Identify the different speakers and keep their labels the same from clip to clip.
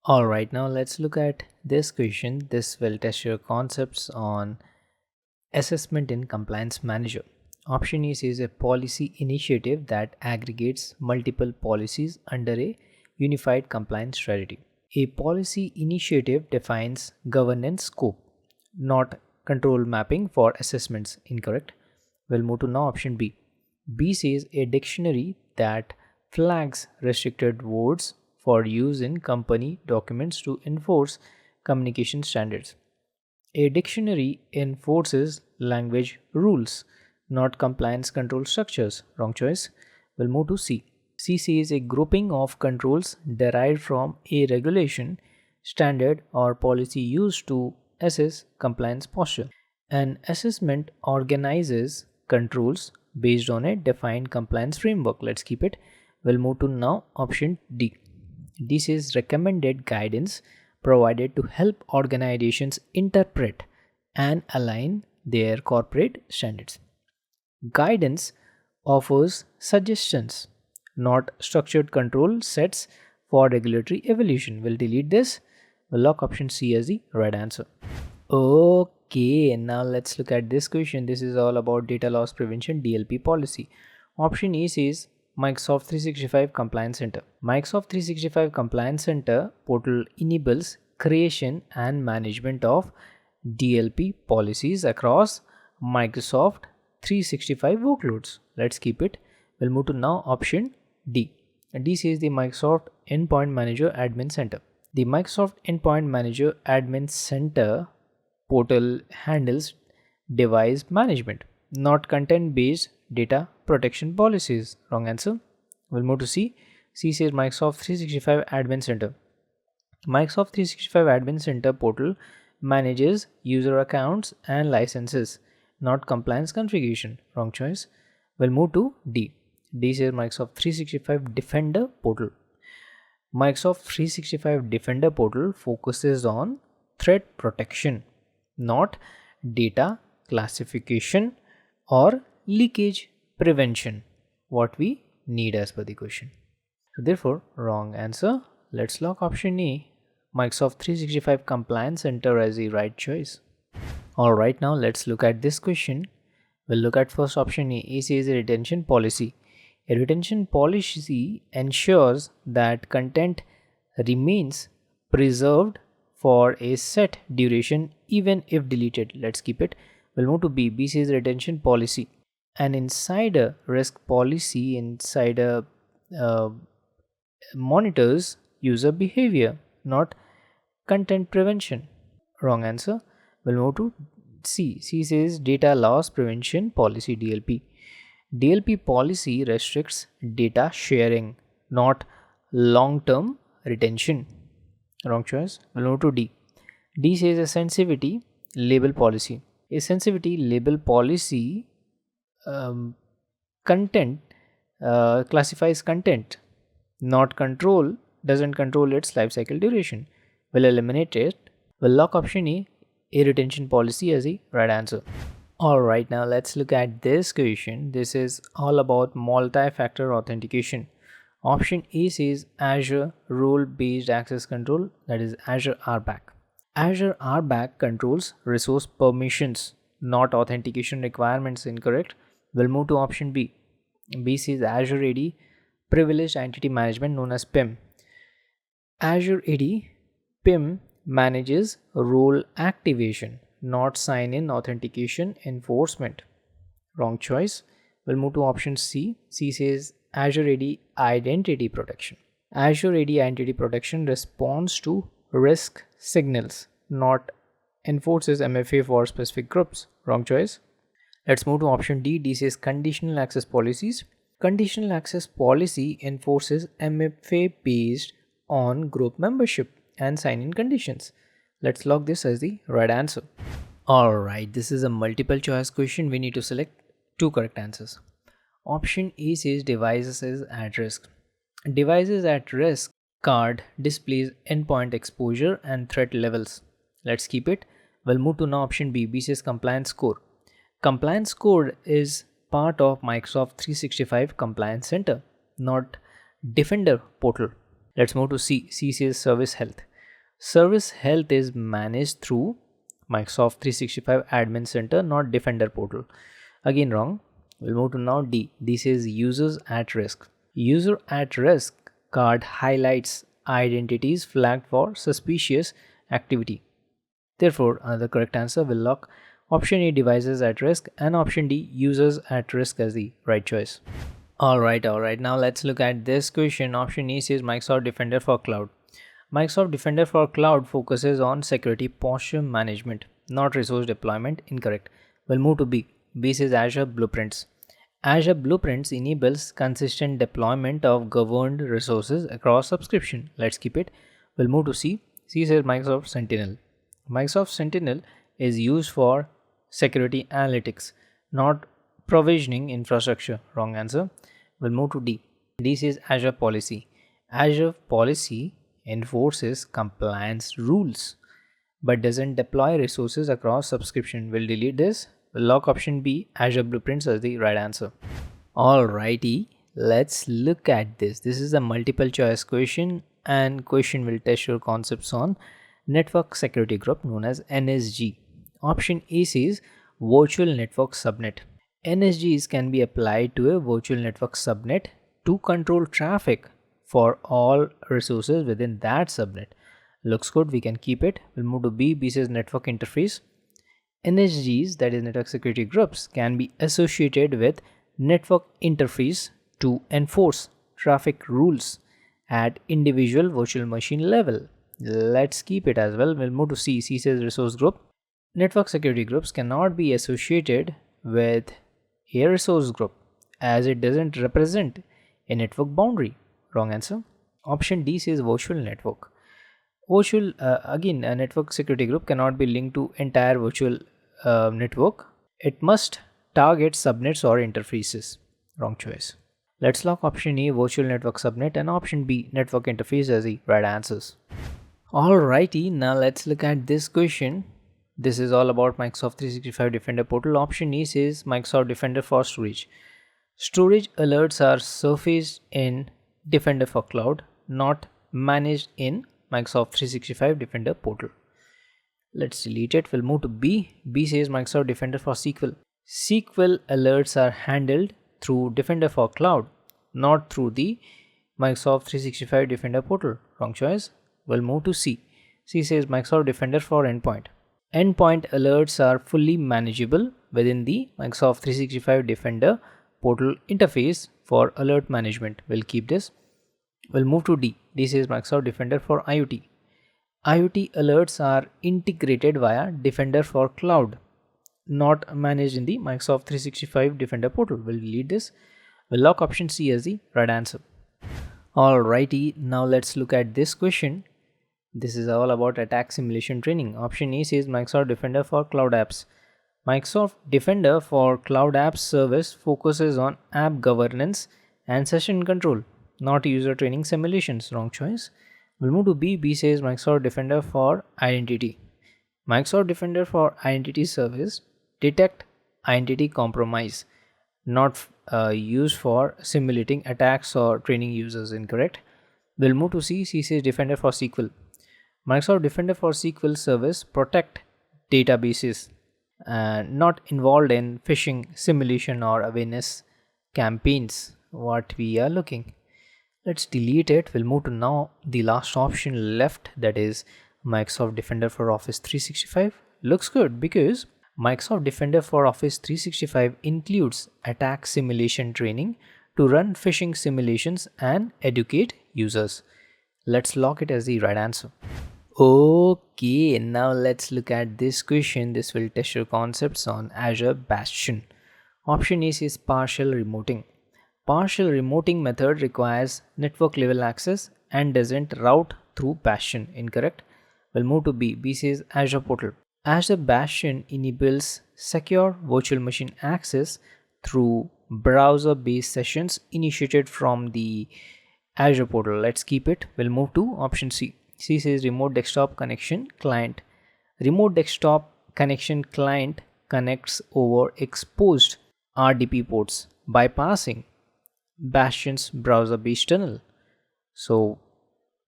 Speaker 1: Alright, now let's look at this question. This will test your concepts on assessment in Compliance Manager. Option A says a policy initiative that aggregates multiple policies under a unified compliance strategy. A policy initiative defines governance scope, not control mapping for assessments. Incorrect. We'll move to now option B. B says a dictionary that flags restricted words for use in company documents to enforce communication standards. A dictionary enforces language rules, not compliance control structures. Wrong choice. We'll move to C. C says a grouping of controls derived from a regulation, standard, or policy used to assess compliance posture. An assessment organizes controls based on a defined compliance framework. Let's keep it. We'll move to now option D. This is recommended guidance provided to help organizations interpret and align their corporate standards. Guidance offers suggestions, not structured control sets for regulatory evolution. We'll delete this. We'll lock option C as the right answer. Okay, now let's look at this question. This is all about data loss prevention DLP policy. Option A says Microsoft 365 Compliance Center. Microsoft 365 Compliance Center portal enables creation and management of DLP policies across Microsoft 365 workloads. Let's keep it. We'll move to now option D. D says the Microsoft Endpoint Manager Admin Center. The Microsoft Endpoint Manager Admin Center portal handles device management, not content-based data protection policies. Wrong answer. We'll move to C. C says Microsoft 365 Admin Center. Microsoft 365 Admin Center portal manages user accounts and licenses, not compliance configuration. Wrong choice. We'll move to D. D says Microsoft 365 Defender portal. Microsoft 365 Defender portal focuses on threat protection, not data classification or leakage prevention, what we need as per the question. So therefore, wrong answer. Let's lock option A, Microsoft 365 Compliance Center, as the right choice. Alright, now let's look at this question. We'll look at first option A. A says a retention policy. A retention policy ensures that content remains preserved for a set duration even if deleted. Let's keep it. We'll move to B. B says retention policy. An insider risk policy insider monitors user behavior, not content prevention. Wrong answer. We'll move to C. C says data loss prevention policy DLP. DLP policy restricts data sharing, not long term retention. Wrong choice. We'll move to D. D says a sensitivity label policy. A sensitivity label policy content classifies content, not control, doesn't control its lifecycle duration. We'll eliminate it. We'll lock option A retention policy, as the right answer. Alright, now let's look at this question. This is all about multi-factor authentication. Option A says Azure Role-Based Access Control, that is Azure RBAC. Azure RBAC controls resource permissions, not authentication requirements. Incorrect. We'll move to option B. B says Azure AD Privileged Entity Management, known as PIM. Azure AD PIM manages role activation, not sign-in authentication enforcement. Wrong choice. We'll move to option C. C says Azure AD Identity Protection. Azure AD Identity Protection responds to risk signals, not enforces MFA for specific groups. Wrong choice. Let's move to option D. D says Conditional Access Policies. Conditional Access Policy enforces MFA based on group membership and sign-in conditions. Let's log this as the right answer. Alright, this is a multiple choice question. We need to select two correct answers. Option A says devices at risk. Devices at risk card displays endpoint exposure and threat levels. Let's keep it. We'll move to now option B. B says compliance score. Compliance score is part of Microsoft 365 Compliance Center, not Defender portal. Let's move to C. C says service health. Service health is managed through Microsoft 365 Admin Center, not Defender portal. Again, wrong. We'll move to now D. This is users at risk. User at risk card highlights identities flagged for suspicious activity. Therefore, the correct answer will lock option A, devices at risk, and option D, users at risk, as the right choice. Alright. Now let's look at this question. Option E says Microsoft Defender for Cloud. Microsoft Defender for Cloud focuses on security posture management, not resource deployment. Incorrect. We'll move to B. B says Azure Blueprints. Azure Blueprints enables consistent deployment of governed resources across subscription. Let's keep it. We'll move to C. C says Microsoft Sentinel. Microsoft Sentinel is used for security analytics, not provisioning infrastructure. Wrong answer. We'll move to D. D says Azure Policy. Azure Policy enforces compliance rules but doesn't deploy resources across subscription. We'll delete this. We'll lock option B, Azure Blueprints, as the right answer. Alrighty, let's look at this. This is a multiple choice question, and question will test your concepts on network security group known as NSG. Option A says virtual network subnet. NSGs can be applied to a virtual network subnet to control traffic for all resources within that subnet. Looks good, we can keep it. We'll move to B. B says network interface. NSGs, that is network security groups, can be associated with network interface to enforce traffic rules at individual virtual machine level. Let's keep it as well. We'll move to C. C says resource group. Network security groups cannot be associated with a resource group as it doesn't represent a network boundary. Wrong answer. Option D says virtual network. Again, a network security group cannot be linked to entire virtual network. It must target subnets or interfaces. Wrong choice. Let's lock option A, virtual network subnet, and option B, network interface, as the right answers. Alrighty, now let's look at this question. This is all about Microsoft 365 Defender portal. Option E says Microsoft Defender for storage. Storage alerts are surfaced in Defender for Cloud, not managed in Microsoft 365 Defender portal. Let's delete it. We'll move to B. B says Microsoft Defender for SQL. SQL alerts are handled through Defender for Cloud, not through the Microsoft 365 Defender portal. Wrong choice. We'll move to C. C says Microsoft Defender for Endpoint. Endpoint alerts are fully manageable within the Microsoft 365 Defender portal interface for alert management. We'll keep this. We'll move to D. D says Microsoft Defender for IoT. IoT alerts are integrated via Defender for Cloud, not managed in the Microsoft 365 Defender portal. We'll delete this. We'll lock option C as the right answer. Alrighty, now let's look at this question. This is all about attack simulation training. Option A says Microsoft Defender for Cloud Apps. Microsoft Defender for Cloud Apps service focuses on app governance and session control, not user training simulations. Wrong choice. We'll move to B. B says Microsoft Defender for Identity. Microsoft Defender for Identity service detect identity compromise, not used for simulating attacks or training users. Incorrect. We'll move to C. C says Defender for SQL. Microsoft Defender for SQL service protect databases, not involved in phishing simulation or awareness campaigns. What we are looking. Let's delete it. We'll move to now the last option left, that is Microsoft Defender for Office 365. Looks good because Microsoft Defender for Office 365 includes attack simulation training to run phishing simulations and educate users. Let's lock it as the right answer. Okay, now let's look at this question. This will test your concepts on Azure Bastion. Option A is partial remoting. Partial remoting method requires network level access and doesn't route through Bastion. Incorrect. We'll move to B. B says Azure Portal. Azure Bastion enables secure virtual machine access through browser-based sessions initiated from the Azure Portal. Let's keep it. We'll move to option C. C says remote desktop connection client. Remote desktop connection client connects over exposed RDP ports, bypassing Bastion's browser-based tunnel. So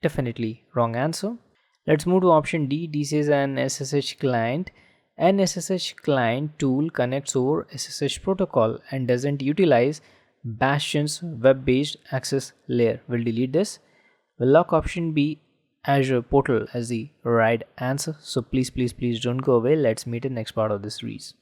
Speaker 1: definitely wrong answer. Let's move to option D. This is an SSH client. An SSH client tool connects over SSH protocol and doesn't utilize Bastion's web-based access layer. We'll delete this. We'll lock option B, Azure portal, as the right answer. So please don't go away. Let's meet in the next part of this series.